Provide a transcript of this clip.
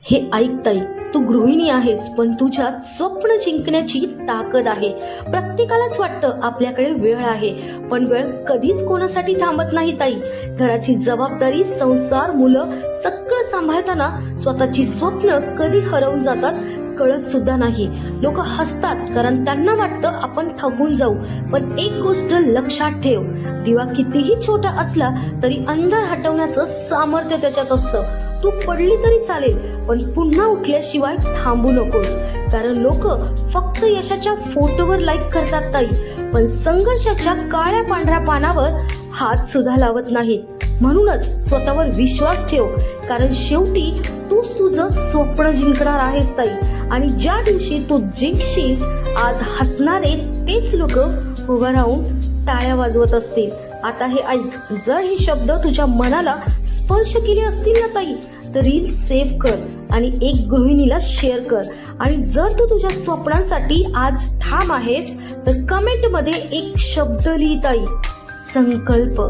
हे ऐक ताई, तू गृहिणी आहेस, पण तुझ्यात स्वप्न जिंकण्याची ताकद आहे. प्रत्येकालाच वाटतं आपल्याकडे वेळ आहे, पण वेळ कधीच कोणासाठी थांबत नाही ताई. घराची जबाबदारी, संसार, मुलं सगळं सांभाळताना स्वतःची स्वप्न कधी हरवून जातात कळत सुद्धा नाही. लोक हसतात कारण त्यांना वाटतं आपण थकून जाऊ, पण एक गोष्ट लक्षात ठेव, दिवा कितीही छोटा असला तरी अंधार हटवण्याचं सामर्थ्य त्याच्यात असतं. तू पडली तरी चालेल, पण पुन्हा उठल्याशिवाय थांबू नकोस. कारण लोक फक्त यशाच्या फोटोवर लाईक करतात ताई, पण संघर्षाच्या काळ्या पांढऱ्या पानावर हात सुद्धा लावत नाहीत. म्हणूनच स्वतःवर विश्वास ठेव, कारण शेवटी तूच तुझं स्वप्न जिंकणार आहेस ताई. आणि ज्या दिवशी तू जिंकशील, आज हसणारे तेच लोक उभं राहून टाळ्या वाजवत असतील. आता हे ऐक, जर हे शब्द तुझ्या मनाला स्पर्श केले असतील ना ताई, तर रील सेव्ह कर आणि एक गृहिणीला शेअर कर. आणि जर तू तुझ्या स्वप्नांसाठी आज ठाम आहेस, तर कमेंट मध्ये एक शब्द लिही ताई, संकल्प.